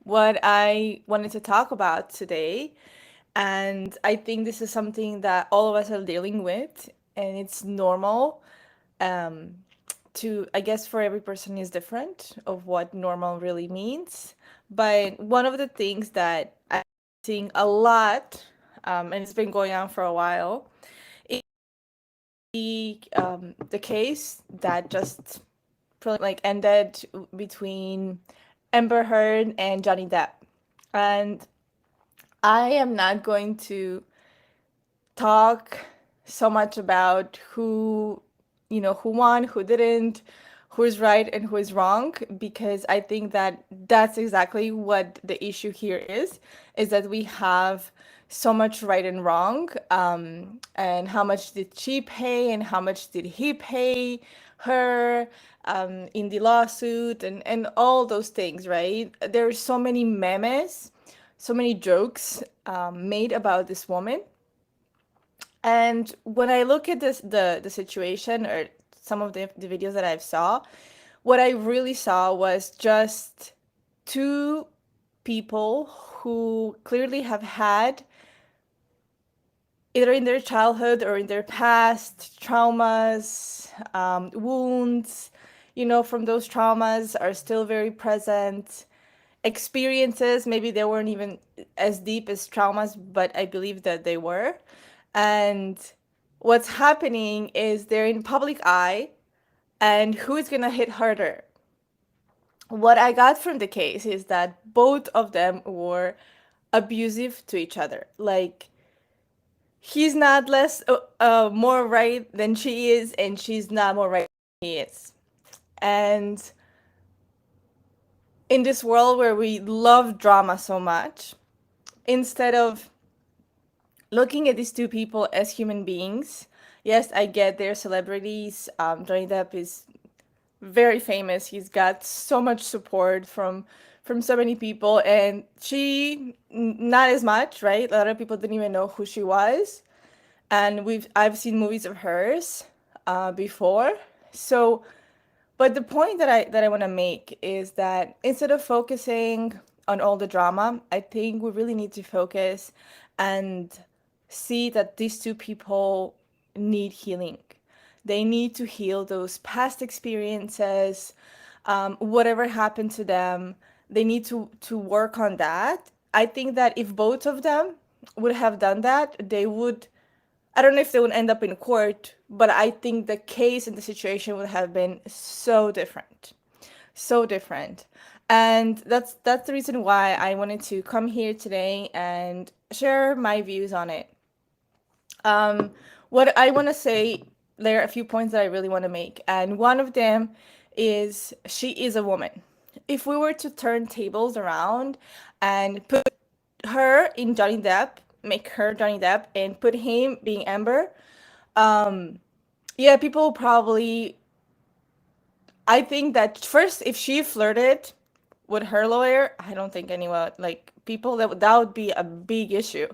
what I wanted to talk about today, and I think this is something that all of us are dealing with, and it's normal. Um, I guess for every person is different of what normal really means. But one of the things that I'm seeing a lot, and it's been going on for a while, is the case that just like ended between Amber Heard and Johnny Depp. And I am not going to talk so much about who won, who didn't, who is right and who is wrong, because I think that that's exactly what the issue here is that we have so much right and wrong, and how much did she pay and how much did he pay her, in the lawsuit, and all those things, right? There are so many memes, so many jokes made about this woman. And when I look at the situation or some of the videos that I've saw, what I really saw was just two people who clearly have had, either in their childhood or in their past, traumas, wounds, from those traumas are still very present. Experiences, maybe they weren't even as deep as traumas, but I believe that they were. And what's happening is they're in public eye, and who is going to hit harder? What I got from the case is that both of them were abusive to each other. Like, he's not less more right than she is, and she's not more right than he is. And in this world where we love drama so much, instead of looking at these two people as human beings, yes, I get they're celebrities. Johnny Depp is very famous. He's got so much support from so many people, and she not as much, right? A lot of people didn't even know who she was, and I've seen movies of hers before. So, but the point that I want to make is that instead of focusing on all the drama, I think we really need to focus and see that these two people need healing. They need to heal those past experiences, whatever happened to them. They need to work on that. I think that if both of them would have done that, they would. I don't know if they would end up in court, but I think the case and the situation would have been so different, so different. And that's the reason why I wanted to come here today and share my views on it. Um, what I want to say, there are a few points that I really want to make, and one of them is she is a woman. If we were to turn tables around and put her in Johnny Depp, make her Johnny Depp, and put him being Amber, um, yeah, people probably. I think that first, if she flirted with her lawyer, I don't think anyone, like, people, that would be a big issue.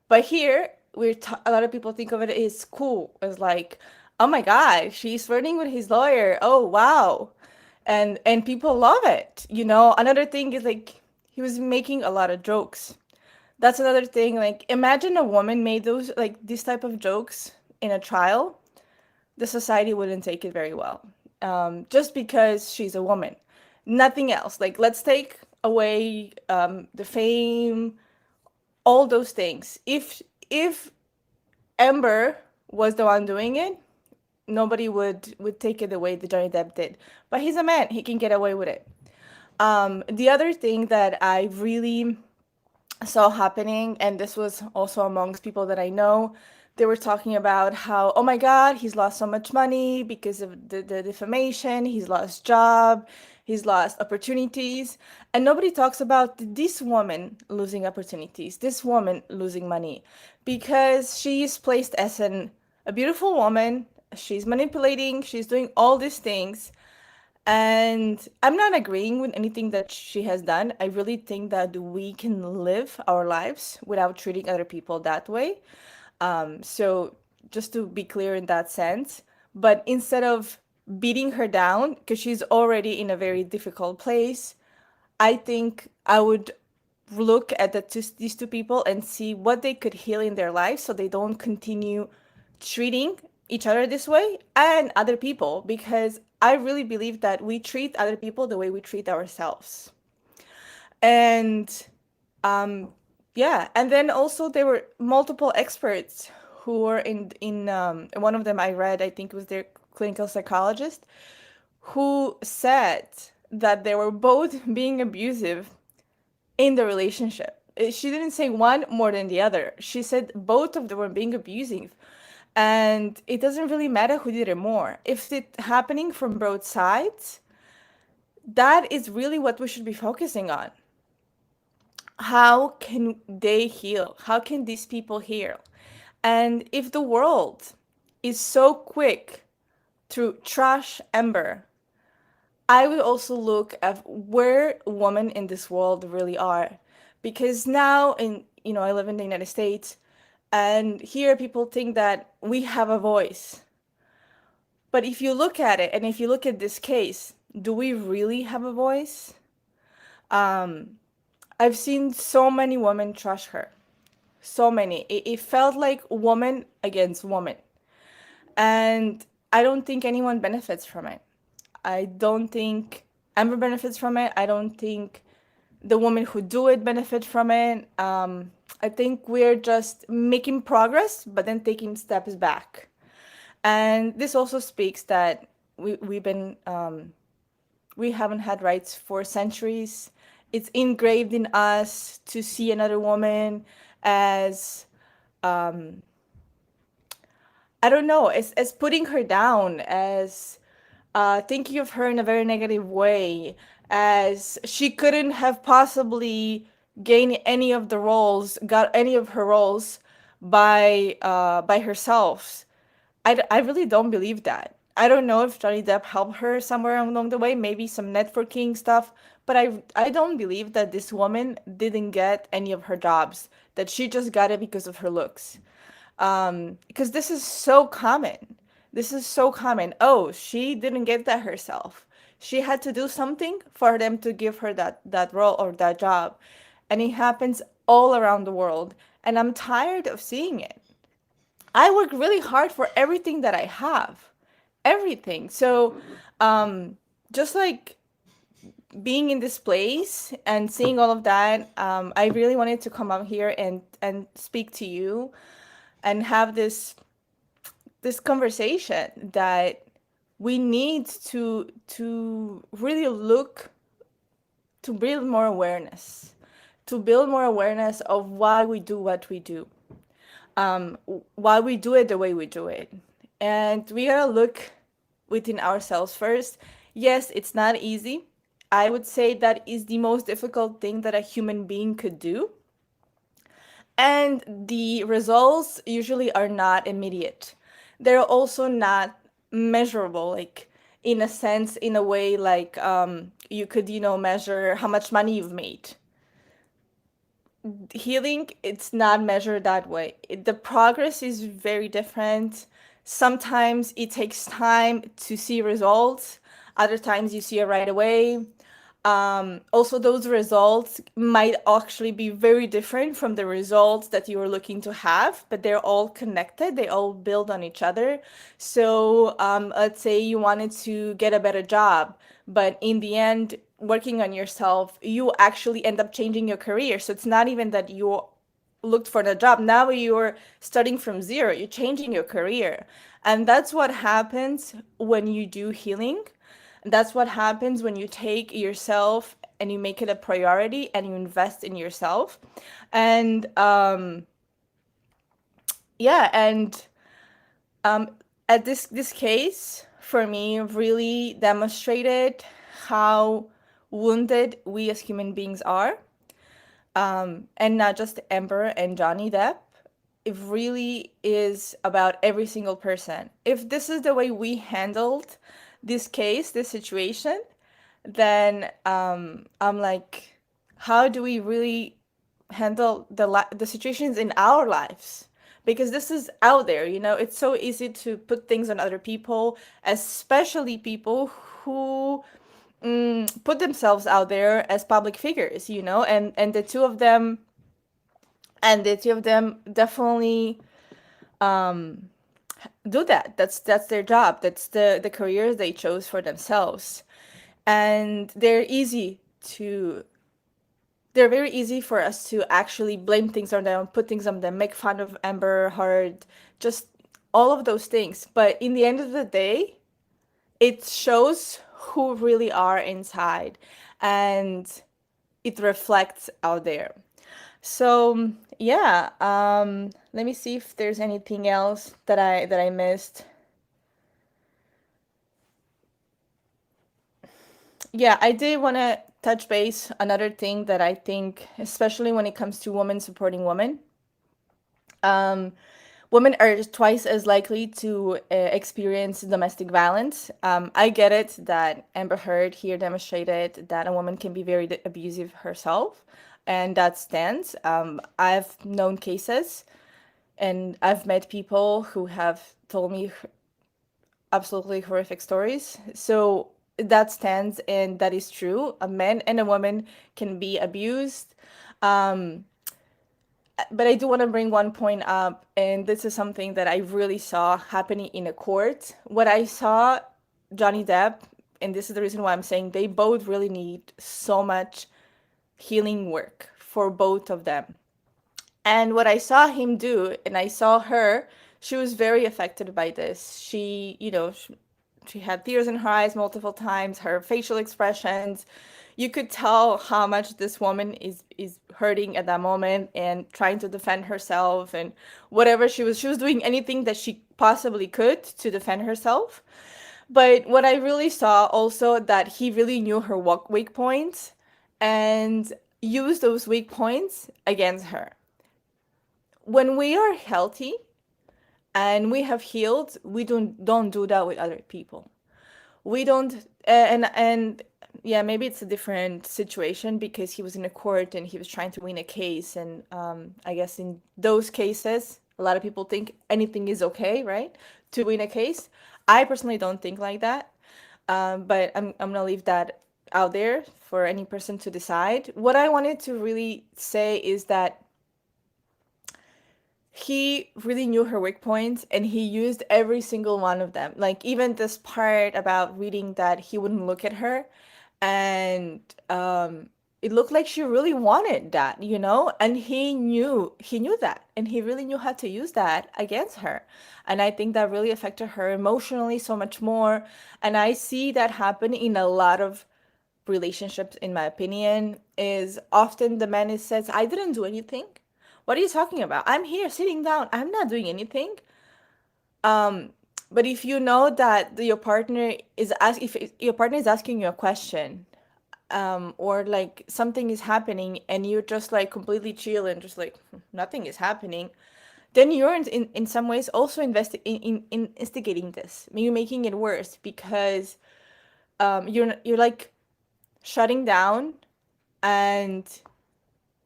But here, a lot of people think of it as cool, as like, oh my God, she's flirting with his lawyer. Oh wow, and people love it. Another thing is, like, he was making a lot of jokes. That's another thing. Like, imagine a woman made those, like, this type of jokes in a trial. The society wouldn't take it very well, just because she's a woman. Nothing else. Like, let's take away the fame, all those things. If Amber was the one doing it, nobody would take it the way that Johnny Depp did. But he's a man; he can get away with it. The other thing that I really saw happening, and this was also amongst people that I know, they were talking about how, oh my God, he's lost so much money because of the defamation, he's lost job, he's lost opportunities, and nobody talks about this woman losing opportunities, this woman losing money, because she is placed as a beautiful woman, she's manipulating, she's doing all these things, and I'm not agreeing with anything that she has done. I really think that we can live our lives without treating other people that way. So just to be clear in that sense, but instead of beating her down, because she's already in a very difficult place, I think I would look at these two people and see what they could heal in their lives so they don't continue treating each other this way and other people, because I really believe that we treat other people the way we treat ourselves. And yeah, and then also there were multiple experts who were in one of them I read, I think it was their clinical psychologist, who said that they were both being abusive in the relationship. She didn't say one more than the other. She said both of them were being abusive. And it doesn't really matter who did it more. If it's happening from both sides, that is really what we should be focusing on. How can they heal? How can these people heal? And if the world is so quick to trash Amber, I would also look at where women in this world really are. Because now I live in the United States, and here people think that we have a voice. But if you look at it, and if you look at this case, do we really have a voice? I've seen so many women trash her. So many. It felt like woman against woman. And I don't think anyone benefits from it. I don't think Amber benefits from it. I don't think the women who do it benefit from it. I think we're just making progress, but then taking steps back. And this also speaks that we haven't had rights for centuries. It's engraved in us to see another woman as I don't know, as putting her down, as thinking of her in a very negative way, as she couldn't have possibly gained any of the roles, got any of her roles by herself. I really don't believe that. I don't know if Johnny Depp helped her somewhere along the way, maybe some networking stuff, but I don't believe that this woman didn't get any of her jobs, that she just got it because of her looks. Because this is so common. This is so common. Oh, she didn't get that herself. She had to do something for them to give her that role or that job. And it happens all around the world. And I'm tired of seeing it. I work really hard for everything that I have. Everything. So, just like being in this place and seeing all of that, I really wanted to come out here and speak to you and have this conversation that we need to really look to build more awareness, to build more awareness of why we do what we do, why we do it the way we do it. And we gotta look within ourselves first. Yes, it's not easy. I would say that is the most difficult thing that a human being could do. And the results usually are not immediate. They're also not measurable, like in a sense, in a way like you could, measure how much money you've made. Healing, it's not measured that way. The progress is very different. Sometimes it takes time to see results, other times you see it right away. Also, those results might actually be very different from the results that you were looking to have, but they're all connected. They all build on each other. So, let's say you wanted to get a better job, but in the end, working on yourself, you actually end up changing your career. So it's not even that you looked for the job. Now you're starting from zero. You're changing your career. And that's what happens when you do healing. That's what happens when you take yourself and you make it a priority and you invest in yourself. And yeah, and um, at this case, for me, really demonstrated how wounded we as human beings are, and not just Amber and Johnny Depp. It really is about every single person. If this is the way we handled this case, this situation, then I'm like, how do we really handle the situations in our lives? Because this is out there, it's so easy to put things on other people, especially people who put themselves out there as public figures, and the two of them definitely do that. That's their job. That's the careers they chose for themselves, and to they're very easy for us to actually blame things on them, put things on them, make fun of Amber Heard, just all of those things. But in the end of the day, it shows who really are inside, and it reflects out there. So yeah, let me see if there's anything else that I missed. Yeah, I did want to touch base another thing that I think, especially when it comes to women supporting women. Um, Women are twice as likely to experience domestic violence. I get it that Amber Heard here demonstrated that a woman can be very abusive herself, and that stands. I've known cases, and I've met people who have told me absolutely horrific stories. So that stands, and that is true. A man and a woman can be abused. Um, but I do want to bring one point up, and this is something that I really saw happening in a court. What I saw Johnny Depp, and this is the reason why I'm saying they both really need so much healing work for both of them. And what I saw him do, and I saw her, she was very affected by this. She had tears in her eyes multiple times, her facial expressions. You could tell how much this woman is hurting at that moment and trying to defend herself and whatever she was doing anything that she possibly could to defend herself. But what I really saw also that he really knew her weak points and used those weak points against her. When we are healthy and we have healed, we don't do that with other people. We don't and yeah, maybe it's a different situation because he was in a court and he was trying to win a case, and I guess in those cases a lot of people think anything is okay, right, to win a case. I personally don't think like that, but I'm gonna leave that out there for any person to decide. What I wanted to really say is that he really knew her weak points and he used every single one of them. Like even this part about reading that he wouldn't look at her, and it looked like she really wanted that, and he knew that, and he really knew how to use that against her. And I think that really affected her emotionally so much more. And I see that happen in a lot of relationships, in my opinion, is often the man is says, I didn't do anything. What are you talking about? I'm here sitting down. I'm not doing anything. Um, but if you know that if your partner is asking you a question, or like something is happening and you're just like completely chill and just like nothing is happening, then you're in some ways also in instigating this. You're making it worse because you're like shutting down, and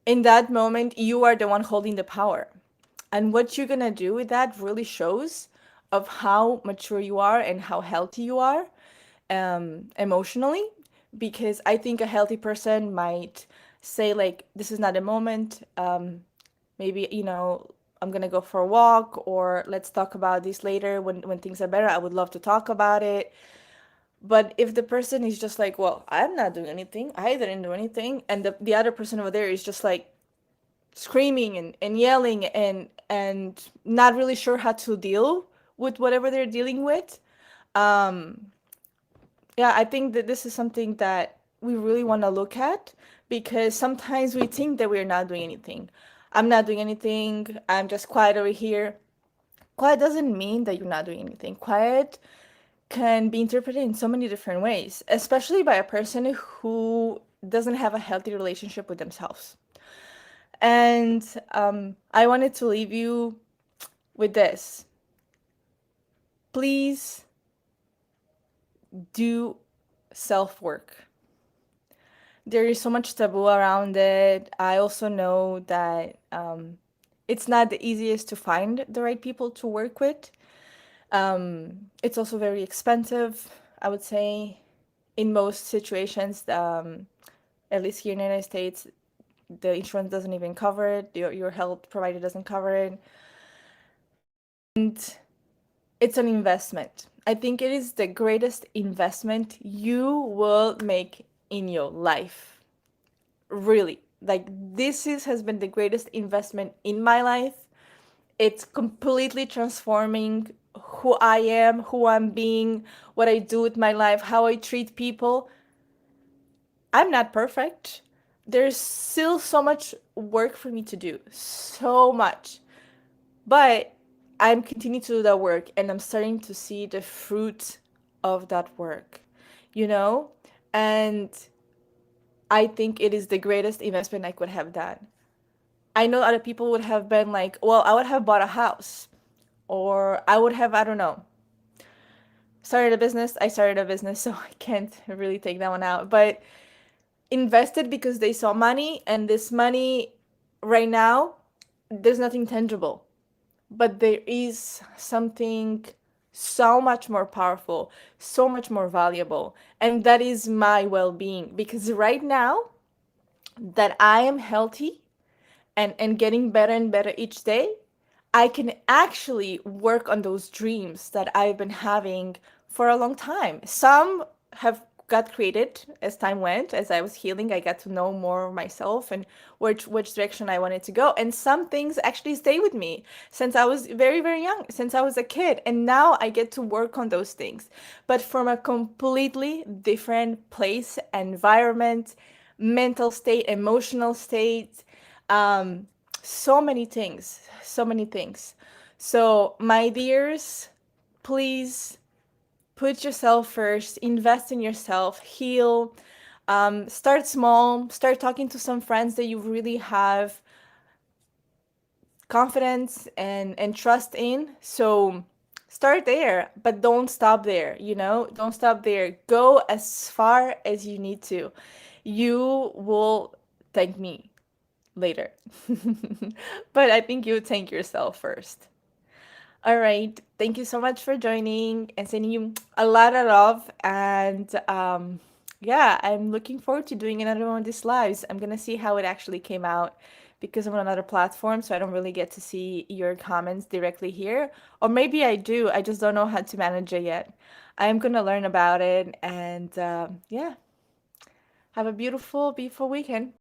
in that moment you are the one holding the power. And what you're gonna do with that really shows of how mature you are and how healthy you are, emotionally. Because I think a healthy person might say like, this is not a moment, maybe, I'm gonna go for a walk, or let's talk about this later when things are better. I would love to talk about it. But if the person is just like, well, I'm not doing anything, I didn't do anything, and the other person over there is just like screaming and yelling and not really sure how to deal with whatever they're dealing with, um, yeah, I think that this is something that we really want to look at, because sometimes we think that we're not doing anything. I'm not doing anything, I'm just quiet over here. Quiet doesn't mean that you're not doing anything. Quiet can be interpreted in so many different ways, especially by a person who doesn't have a healthy relationship with themselves. And I wanted to leave you with this. Please do self work. There is so much taboo around it. I also know that it's not the easiest to find the right people to work with. It's also very expensive, I would say. in most situations, at least here in the United States, the insurance doesn't even cover it. Your health provider doesn't cover it. And it's an investment. I think it is the greatest investment you will make in your life. Really. Like this is has been the greatest investment in my life. It's completely transforming who I am, who I'm being, what I do with my life, how I treat people. I'm not perfect. There's still so much work for me to do. So much. But I'm continuing to do that work and I'm starting to see the fruit of that work, you know? And I think it is the greatest investment I could have done. I know other people would have been like, well, I would have bought a house or I would have, I don't know, started a business. I started a business, so I can't really take that one out. But invested because they saw money, and this money right now, there's nothing tangible. But there is something so much more powerful, so much more valuable, and that is my well being. Because right now, that I am healthy and getting better and better each day, I can actually work on those dreams that I've been having for a long time. Some have got created as time went, as I was healing. I got to know more of myself and which direction I wanted to go. And some things actually stay with me since I was very, very young, since I was a kid. And now I get to work on those things, but from a completely different place, environment, mental state, emotional state, um, so many things, so many things. So, my dears, please put yourself first, invest in yourself, heal. Start small, start talking to some friends that you really have confidence and trust in. So, start there, but don't stop there, you know? Don't stop there. Go as far as you need to. You will thank me later. But I think you thank yourself first. All right. Thank you so much for joining and sending you a lot of love. And yeah, I'm looking forward to doing another one of these lives. I'm going to see how it actually came out because I'm on another platform. So I don't really get to see your comments directly here. Or maybe I do. I just don't know how to manage it yet. I'm going to learn about it. And yeah, have a beautiful, beautiful weekend.